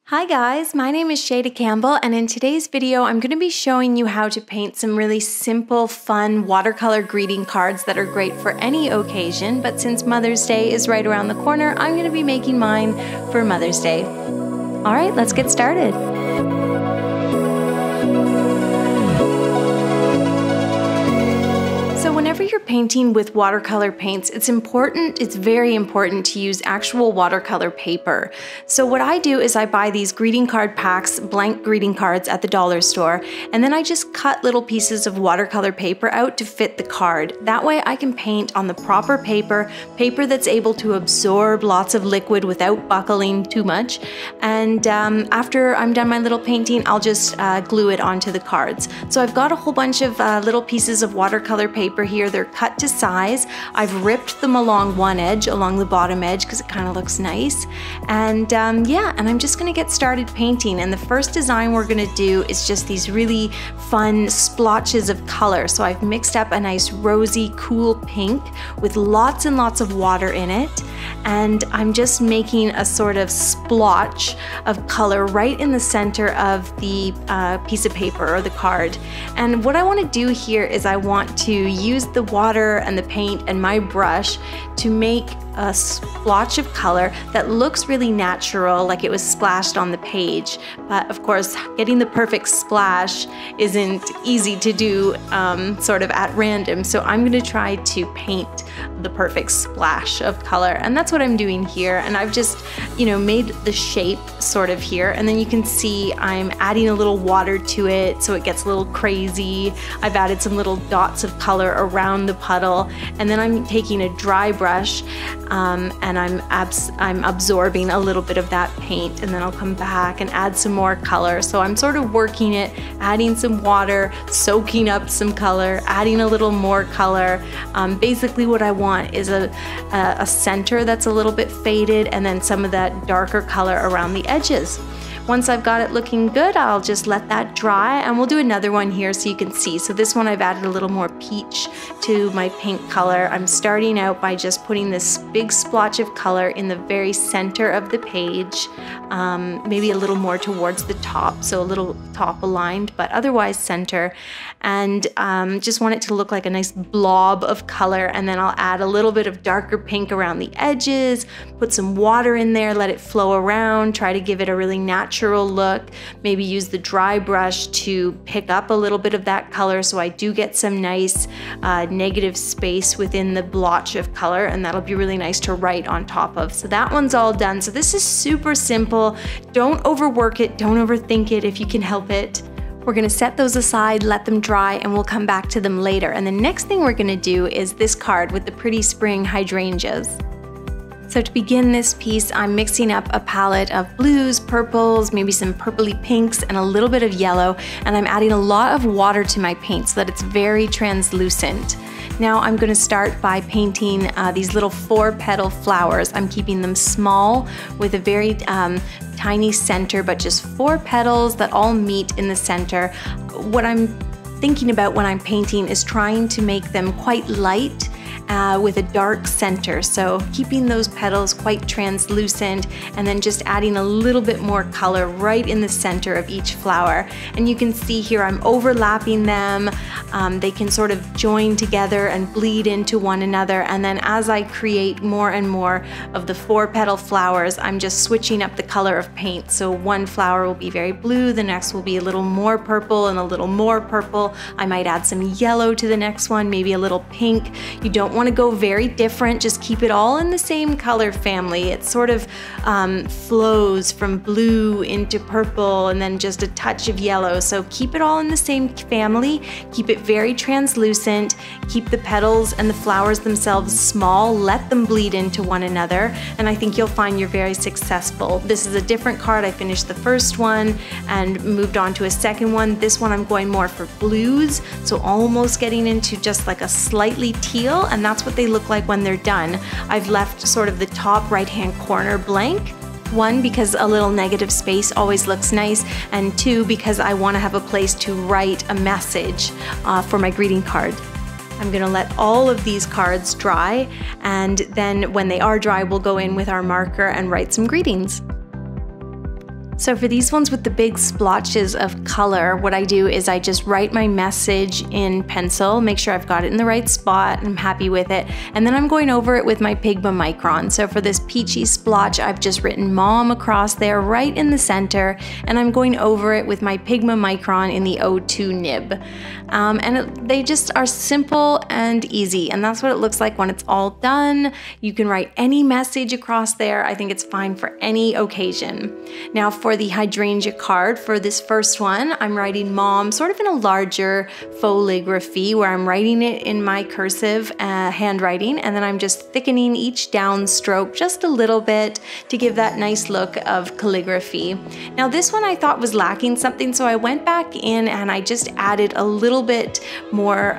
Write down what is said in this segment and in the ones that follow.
Hi guys, my name is Shayda Campbell, and in today's video I'm going to be showing you how to paint some really simple, fun watercolor greeting cards that are great for any occasion, but since Mother's Day is right around the corner, I'm going to be making mine for Mother's Day. Alright, let's get started. So whenever you're painting with watercolor paints, it's very important to use actual watercolor paper. So what I do is I buy these greeting card packs, blank greeting cards at the dollar store, and then I just cut little pieces of watercolor paper out to fit the card. That way I can paint on the proper paper that's able to absorb lots of liquid without buckling too much. And after I'm done my little painting, I'll just glue it onto the cards. So I've got a whole bunch of little pieces of watercolor paper here. They're cut to size. I've ripped them along one edge, along the bottom edge, because it kind of looks nice. And yeah, and I'm just going to get started painting. And the first design we're going to do is just these really fun splotches of color. So I've mixed up a nice rosy, cool pink with lots and lots of water in it. And I'm just making a sort of splotch of color right in the center of the piece of paper or the card. And what I want to do here is I want to use the water and the paint and my brush to make a splotch of color that looks really natural, like it was splashed on the page. But of course, getting the perfect splash isn't easy to do sort of at random. So I'm going to try to paint the perfect splash of color, and that's what I'm doing here. And I've just, made the shape sort of here, and then you can see I'm adding a little water to it so it gets a little crazy. I've added some little dots of color around the puddle, and then I'm taking a dry brush and I'm absorbing a little bit of that paint, and then I'll come back and add some more color. So I'm sort of working it, adding some water, soaking up some color, adding a little more color. Basically what I want is a center that's a little bit faded, and then some of that darker color around the edges. Once I've got it looking good, I'll just let that dry, and we'll do another one here so you can see. So this one I've added a little more peach to my pink color. I'm starting out by just putting this big splotch of color in the very center of the page, maybe a little more towards the top, so a little top aligned, but otherwise center. And just want it to look like a nice blob of color, and then I'll add a little bit of darker pink around the edges, put some water in there, let it flow around, try to give it a really natural look. Maybe use the dry brush to pick up a little bit of that color so I do get some nice negative space within the blotch of color, and that'll be really nice to write on top of. So that one's all done. So this is super simple. Don't overwork it, don't overthink it if you can help it. We're going to set those aside, let them dry, and we'll come back to them later. And the next thing we're going to do is this card with the pretty spring hydrangeas. So to begin this piece, I'm mixing up a palette of blues, purples, maybe some purpley pinks, and a little bit of yellow, and I'm adding a lot of water to my paint so that it's very translucent. Now I'm going to start by painting these little 4-petal flowers. I'm keeping them small with a very tiny center, but just 4 petals that all meet in the center. What I'm thinking about when I'm painting is trying to make them quite light with a dark center, so keeping those petals quite translucent, and then just adding a little bit more color right in the center of each flower. And you can see here I'm overlapping them. They can sort of join together and bleed into one another, and then as I create more and more of the 4-petal flowers, I'm just switching up the color of paint. So one flower will be very blue, the next will be a little more purple and a little more purple. I might add some yellow to the next one, maybe a little pink. You don't want to go very different, just keep it all in the same color family. It sort of flows from blue into purple and then just a touch of yellow. So keep it all in the same family, keep it very translucent, keep the petals and the flowers themselves small, let them bleed into one another, and I think you'll find you're very successful. This is a different card. I finished the first one and moved on to a second one. This one I'm going more for blues, so almost getting into just like a slightly teal, and that's what they look like when they're done. I've left sort of the top right-hand corner blank. 1, because a little negative space always looks nice, and 2, because I want to have a place to write a message for my greeting card. I'm going to let all of these cards dry, and then when they are dry, we'll go in with our marker and write some greetings. So for these ones with the big splotches of color, what I do is I just write my message in pencil, make sure I've got it in the right spot, I'm happy with it, and then I'm going over it with my pigment micron. So for this peachy splotch, I've just written Mom across there right in the center, and I'm going over it with my pigment micron in the O2 nib. They just are simple and easy, and that's what it looks like when it's all done. You can write any message across there. I think it's fine for any occasion. Now for the hydrangea card, for this first one, I'm writing Mom sort of in a larger foligraphy where I'm writing it in my cursive handwriting, and then I'm just thickening each downstroke just a little bit to give that nice look of calligraphy. Now this one I thought was lacking something, so I went back in and I just added a little bit more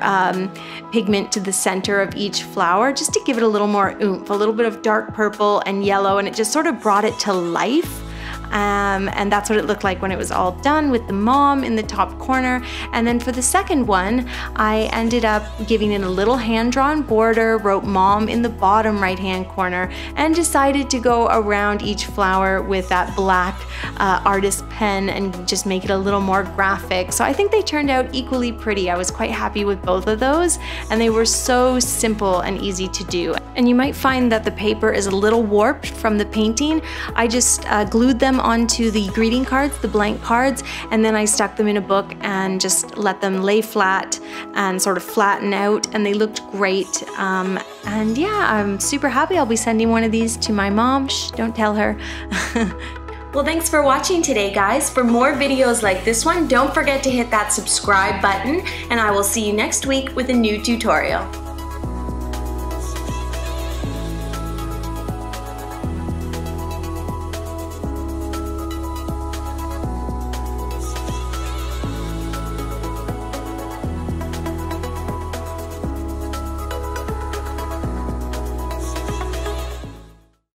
pigment to the center of each flower just to give it a little more oomph, a little bit of dark purple and yellow, and it just sort of brought it to life. And that's what it looked like when it was all done, with the Mom in the top corner. And then for the second one, I ended up giving it a little hand-drawn border, wrote Mom in the bottom right-hand corner, and decided to go around each flower with that black artist pen and just make it a little more graphic. So I think they turned out equally pretty. I was quite happy with both of those, and they were so simple and easy to do. And you might find that the paper is a little warped from the painting. I just glued them onto the greeting cards, the blank cards, and then I stuck them in a book and just let them lay flat and sort of flatten out, and they looked great. And yeah, I'm super happy. I'll be sending one of these to my mom. Shh, don't tell her. Well, thanks for watching today, guys. For more videos like this one, don't forget to hit that subscribe button, and I will see you next week with a new tutorial.